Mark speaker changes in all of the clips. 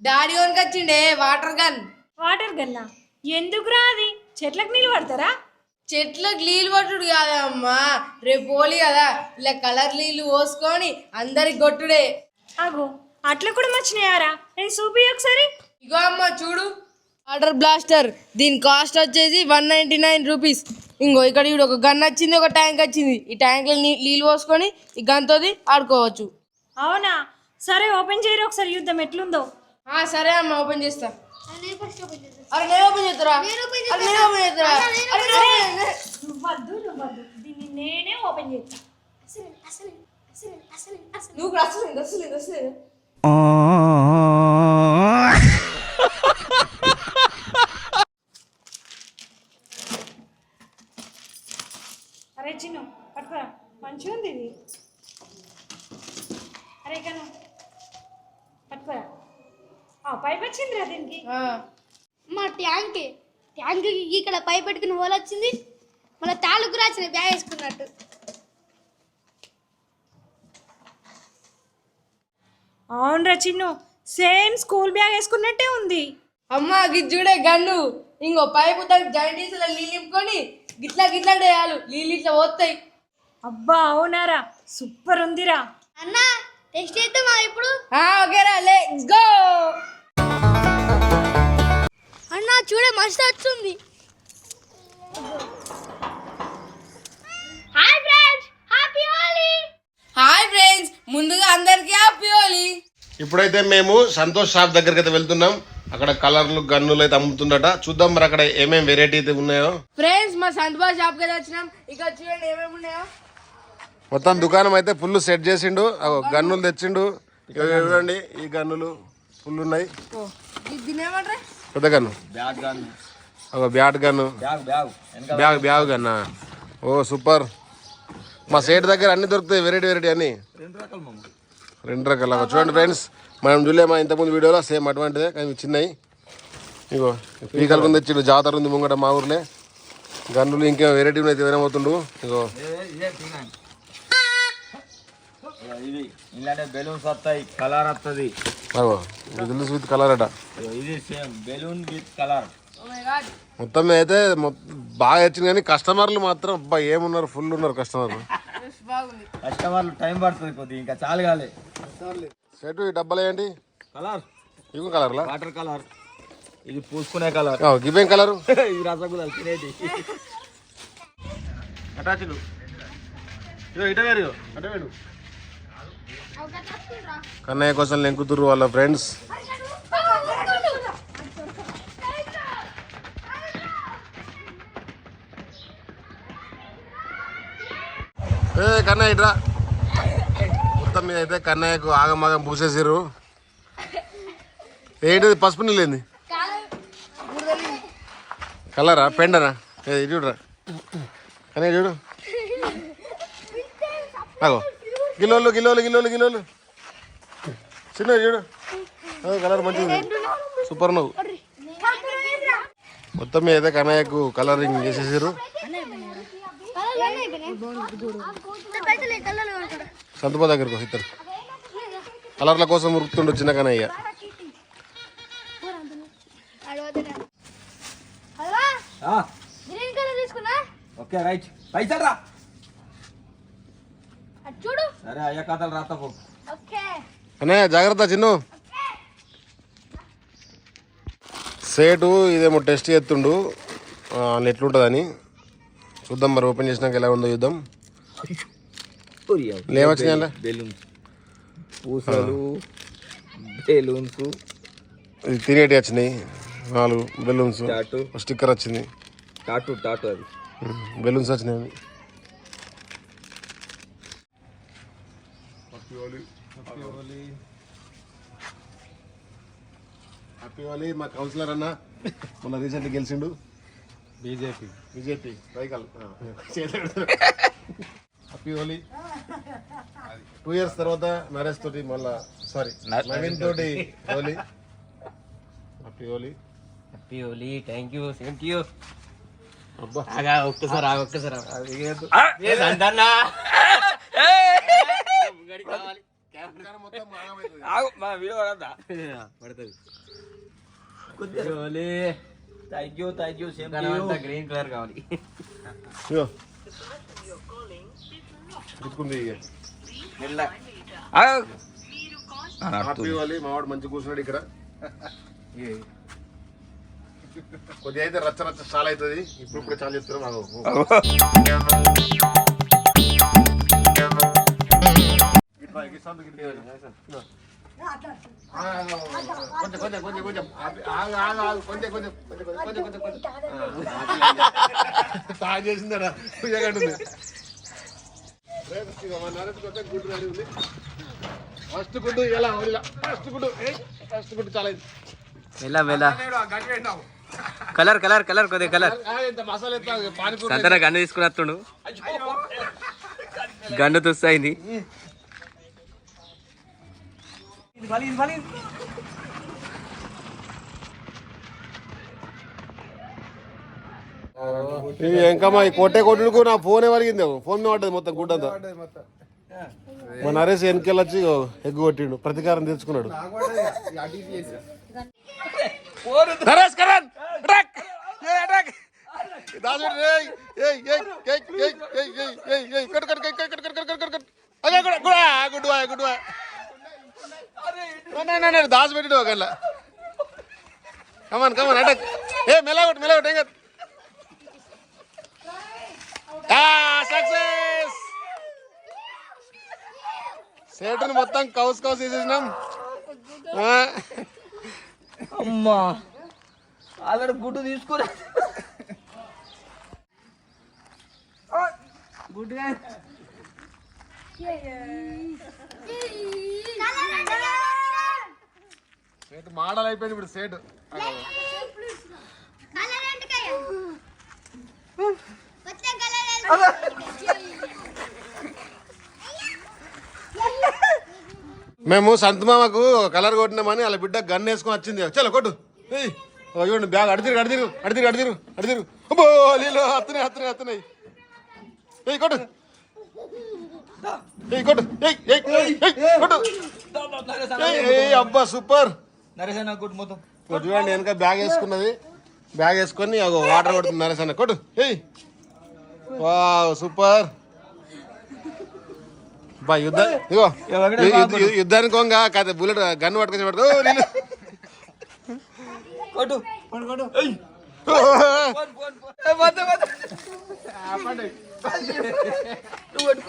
Speaker 1: Daddy కొనుకొచ్చిండే water gun.
Speaker 2: Water గన్నా ఎందుకురా? అది చెట్లకు నీళ్ళు పడతారా?
Speaker 1: చెట్లకు నీళ్ళు పట్టుడు కాదమ్మా, రేపు హోలీ కదా, ఇలా కలర్ నీళ్ళు పోసుకొని అందరికి కొట్టుడే.
Speaker 2: అగో అట్లా కూడా మర్చినాయారా? నేను చూపి ఒకసారి.
Speaker 1: ఇగో అమ్మ చూడు, వాటర్ బ్లాస్టర్. దీని కాస్ట్ వచ్చేసి 199 రూపీస్. ఇంకో ఇక్కడ చూడు, ఒక గన్ వచ్చింది, ఒక ట్యాంక్ వచ్చింది. ఈ ట్యాంక్లో నీళ్ళు పోసుకొని ఈ గన్తోది ఆడుకోవచ్చు.
Speaker 2: అవునా? సరే ఓపెన్ చేయరు ఒకసారి, యుద్ధం ఎట్లుందో.
Speaker 1: సరే అమ్మ, ఓపెన్ చేస్తా. అరే నేను ఓపెన్ చేస్తారా?
Speaker 2: నువ్వద్దు, దీన్ని నేనే ఓపెన్ చేస్తా.
Speaker 1: నువ్వు కూడా అసలు
Speaker 2: అరే చిన్ను పట్టుకోరా, మంచిగా ఉంది ఇది. అరే కను పట్టుకోరా. పైప్ వచ్చిందిరా దీనికి.
Speaker 3: మా ట్యాంక్ ఇక్కడ పై పెట్టుకుని హోల్ వచ్చింది. మళ్ళీ తాలూకు రాసిన బ్యాగ్ వేసుకున్నట్టు.
Speaker 2: అవునరా చిన్ను, సేమ్ స్కూల్ బ్యాగ్ వేసుకున్నట్టే ఉంది.
Speaker 1: అమ్మ గిది చూడే గన్ను. ఇంకో పైపు దానికి జాయింట్ చేసి నీళ్ళు నింపుకొని గిట్లా వేయాలి, నీళ్ళు ఇట్లా పోతాయి.
Speaker 2: అబ్బా అవునారా, సూపర్ ఉందిరా.
Speaker 3: అన్న టెస్ట్ చేద్దామా ఇప్పుడు?
Speaker 1: ఓకేరా, లెట్స్ గో.
Speaker 3: అన్న చూడే మస్తు వచ్చింది. Hi friends, happy Holi.
Speaker 1: Hi friends, ముందుగా అందరికీ హ్యాపీ హోలీ.
Speaker 4: ఇప్పుడైతే మేము సంతోష్ షాప్ దగ్గరికి అయితే వెళ్తున్నాం. అక్కడ కలర్లు గన్నులు అయితే అమ్ముతుందట. చూద్దాం మరి అక్కడ ఏమేమి వెరైటీ అయితే ఉన్నాయో.
Speaker 1: ఫ్రెండ్స్ మా సంతోష్ షాప్ కి వచ్చినాం. ఇక్కడ చూడండి ఏమేమి ఉన్నాయో.
Speaker 4: మొత్తం దుకాణం అయితే ఫుల్ సెట్ చేసిండు. గన్నులు తెచ్చిండు. చూడండి ఈ గన్నులు ఫుల్ ఉన్నాయి. పెద్ద గన్ను, బ్యాట్ గన్ను, బ్యాగ్ గన్నా. ఓ సూపర్. మా సేట్ దగ్గర అన్ని దొరుకుతాయి, వెరైటీ అన్ని. 2 రకాల. చూడండి ఫ్రెండ్స్, మనం చూడలేమా ఇంతకుముందు వీడియోలో సేమ్ అటువంటిదే, కానీ చిన్నవి. ఇగో పీకల కింద తెచ్చిండు. జాతర ఉంది ముంగట మా ఊర్లే. గన్నులు ఇంకేమో వెరైటీ అయితే వినబోతుండు. ఇగో
Speaker 5: బెలూన్స్ వస్తాయి, కలర్ వస్తుంది.
Speaker 4: బిజినెస్ విత్ కలర్ అట.
Speaker 5: ఇది సేమ్ బెలూన్ విత్ కలర్.
Speaker 4: మొత్తం అయితే బాగా వచ్చింది, కానీ కస్టమర్లు మాత్రం అబ్బా ఏమున్నారు, ఫుల్ ఉన్నారు కస్టమర్లు.
Speaker 5: కస్టమర్లు టైం పడుతుంది కొద్దిగా, ఇంకా చాలు కాలే.
Speaker 4: సెట్ ఈ డబ్బాలు ఏంటి
Speaker 5: కలర్?
Speaker 4: ఇవి కలర్లా?
Speaker 5: Water colour. ఇది పూసుకునే కలర్.
Speaker 4: ఇవేం కలరు?
Speaker 5: ఈ రసగుల్లా తినేది.
Speaker 4: అటాచులు ఇటవేరు అటవేడు. కన్నయ్య కోసం లెంకుతురు వాళ్ళ ఫ్రెండ్స్. కన్నయ్య ఇట్రా. మొత్తం మీద అయితే కన్నయ్యకు ఆగమాగం పూసేసారు. ఏంటిది పసుపు నీళ్ళేంది? కలరా పెండనా? ఇది చూడరా కన్నయ్య, చూడు. అగో గిలోలు చిన్న చూడు. కలర్ మంచిది, సూపర్. నువ్వు మొత్తం మీద అయితే కన్నయ్యకు కలరింగ్ చేసేసారు. సంతపా దగ్గరకు ఇద్దరు కలర్ల కోసం ఉరుకుతుండు చిన్న కన్నయ్య.
Speaker 5: ఓకే రైట్, పైసలు రా.
Speaker 3: చూడు
Speaker 5: సరే అయ్యా కథలు రాత పో.
Speaker 4: అన్నయ్య జాగ్రత్త చిన్ను. సేటు ఇదేమో టెస్ట్ చేస్తుండు అందులో ఎట్లుంటుందని. చూద్దాం మరి, ఓపెన్ చేసినాక ఎలా ఉందో చూద్దాం. ఏమొచ్చినాయి?
Speaker 5: బెలూన్స్, పూసలు, బెలూన్స్.
Speaker 4: ఇది తినేటి వచ్చినాయి 4 బెలూన్స్. స్టిక్కర్ వచ్చింది.
Speaker 5: టాటూ అది
Speaker 4: బెలూన్స్ వచ్చినాయి. హ్యాపీ హోలీ. మా కౌన్సిలర్ అన్న మొన్న రీసెంట్గా గెలిచిండు. BJP cycle. Happy Holi. 2 years తర్వాత నరేష్ తోటి మళ్ళా నవీన్ తోటి Holi. Happy Holi.
Speaker 5: Thank you, same to you.
Speaker 4: అబ్బా
Speaker 5: ఒక్కసారి
Speaker 4: మొత్తం మాయమైతుంది.
Speaker 5: మా వీడియో పడద్దా పడుతుంది thank you same green colour కావాలి
Speaker 4: ఇగో. గుర్తుకుంది ఇక. హ్యాపీ వాలి మావాడు మంచి కూర్చున్నాడు ఇక్కడ. కొద్దిగా అయితే రచ్చ రచ్చ చాలా అవుతుంది. ఇప్పుడు చాలా చెప్తున్నాం మాకు. సాయం చేసిందడా పూజగంటుంది. గుడ్డు రెడీ ఉంది. ఫస్ట్ గుడ్డు ఎలా ఫస్ట్ గుడ్డు చాలా
Speaker 5: మెల్ల మెల్ల కలర్ కలర్ కలర్ కొద్దిగా కలర్
Speaker 4: మసాలా పానీపూరి
Speaker 5: సంతన గన్ను తీసుకుని వస్తుండు గన్ను తుస్సైంది
Speaker 4: ఎంకమ్మా ఈ కొట్టే కొట్టుకు నా ఫోనే వలిగింది. ఫోన్ మీద పడ్డది మొత్తం గుడ్డంతా. మా నరేష్ వెనకెళ్ళొచ్చి ఎగ్గు కొట్టిండు. ప్రతీకారం తెచ్చుకున్నాడు. నరేష్ కరణ్ దాచిపెట్టిడు ఒకళ్ళ. కమాన్ కమాన్ అటాక్. మెల్లగొట్టు మెల్లగొట్టు ఏం కాదు. సక్సెస్. సేటుని మొత్తం కౌస్ కౌస్ వేసేసినాం.
Speaker 5: అమ్మా ఆల్రెడీ గుడ్డు తీసుకురా గుడ్డుగా
Speaker 4: సేటు మోడల్ అయిపోయింది ఇప్పుడు. సేటు మేము సంతమామకు కలర్ కొట్టినామని వాళ్ళ బిడ్డ గన్ వేసుకొని వచ్చింది. చలో కొట్టు. చూడండి బ్యాగ్ అడిదిరు అడిదిరు అడిదిరు అడిదిరు అడిదిరు. నీళ్ళు అత్తనే అత్తనే అత్తనాయి. కొట్టు కొట్టు కొట్టు. అబ్బా సూపర్.
Speaker 5: నరేష్ అన్న గుడ్ మొత్తం
Speaker 4: చూడండి వెనక బ్యాగ్ వేసుకున్నది. బ్యాగ్ వేసుకొని వాటర్ కొడుతుంది నరేష్ అన్న. కొట్టు. Wow super. బా యుద్ధానికి పోగా కాదు బుల్లెట్ గన్ను పట్టుకొని పడుకో. నీళ్ళు
Speaker 5: కొట్టు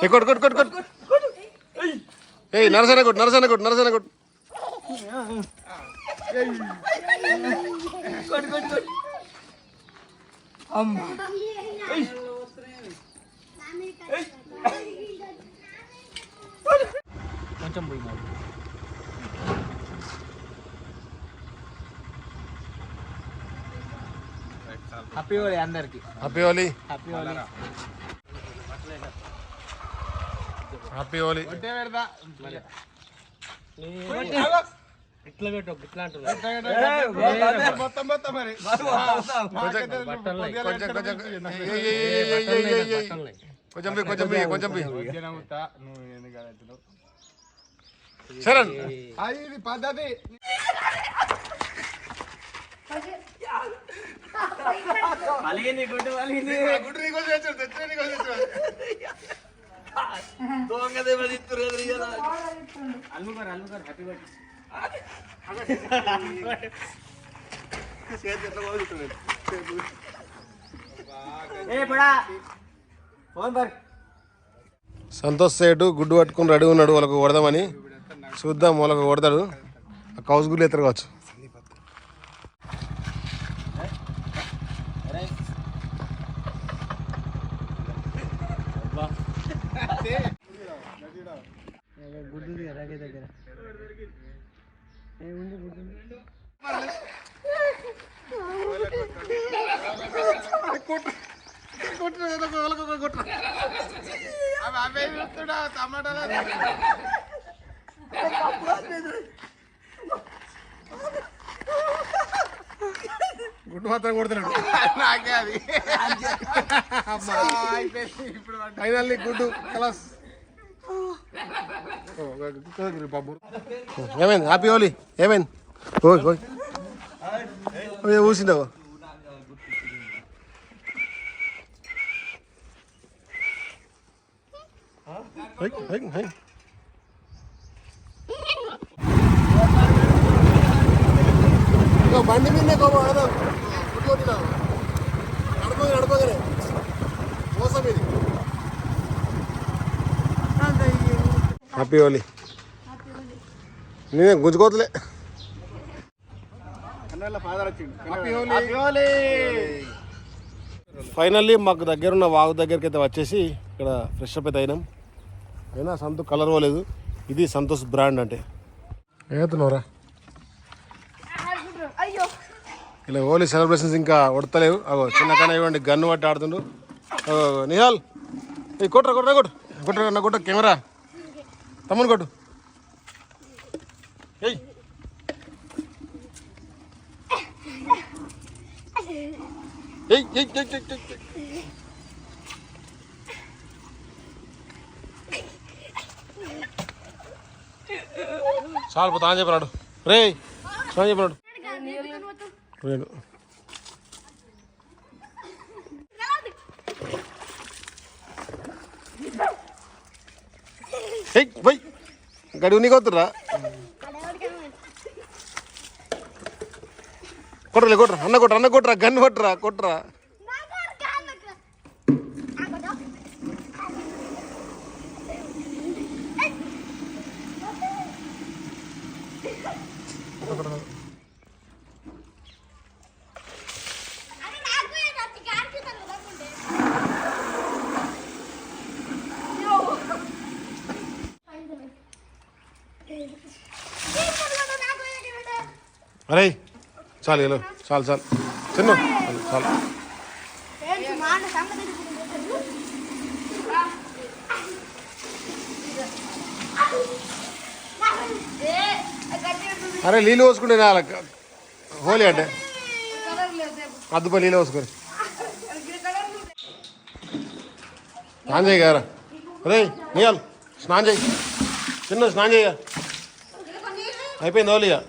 Speaker 4: కొట్టు కొట్టు కొట్టు కొట్టు. నరసన కొట్టు నరసన కొట్టు నరసన కొట్టు.
Speaker 5: కొంచెం పోయి హ్యాపీ హోలీ అందరికి.
Speaker 4: Happy Holi.
Speaker 5: Happy Holi.
Speaker 4: Happy Holi.
Speaker 5: ఇట్లా పెట్టు ఇట్లా
Speaker 4: కొంచెం కొంచెం కొంచెం శరణ్
Speaker 5: ఇది పద్ధతి.
Speaker 4: సంతోష్ సేటు గుడ్డు పట్టుకుని రెడీ ఉన్నాడు వాళ్ళకు కొడదామని. చూద్దాం వాళ్ళకు కొడతాడు. కౌస్ గుడ్లు ఎత్తరు కావచ్చు. గుడ్డు మాత్రం కొడుతున్నాడు. నాకే అది ఫైనల్లీ గుడ్డు కలాస్. ఏమైంది హ్యాపీ హోలీ ఏమైంది ఓయ్ ఓయ్ ఊసిందావు బండి మీద నడపగలే మోసం ఇది హ్యాపీ హోలీ నేనే గుంజుకోవట్లే ఫైనల్లీ మాకు దగ్గరున్న వాగు దగ్గరికి అయితే వచ్చేసి ఇక్కడ ఫ్రెష్ అప్ అయితే అయినాం అయినా సంతోష్ కలర్ పోలేదు ఇది సంతోష్ బ్రాండ్ అంటే ఏతున్నావురా ఇలా హోలీ సెలబ్రేషన్స్ ఇంకా ఉడతలేవు అగో చిన్నకన్నా ఇవ్వండి గన్ను పట్టి ఆడుతుండు నిహాల్ కొట్టరా కొట్టరా కొట్టు కొట్టరా అన్న కొట్ట కెమెరా తమ్ముని కొట్టు ఏయ్ ఏయ్ ఏయ్ ఏయ్ ఏయ్ చాలు పోతా అని చెప్పినాడు రే అని చెప్పినాడు పోయి గడువు నీకు వద్దురా కొట్టలే కొట్టరా అన్న కొట్టరా గన్ను కొట్టరా అరే చాలు హలో చాలు చిన్న చాలు అరే నీళ్ళు పోసుకుంటే హోలీ అంటే అద్దుపై నీళ్ళు పోసుకొని స్నానం చేయి కదా అరే నీయాలు స్నానం చేయి చిన్న స్నానం చేయ అయిపోయింది హోలీగా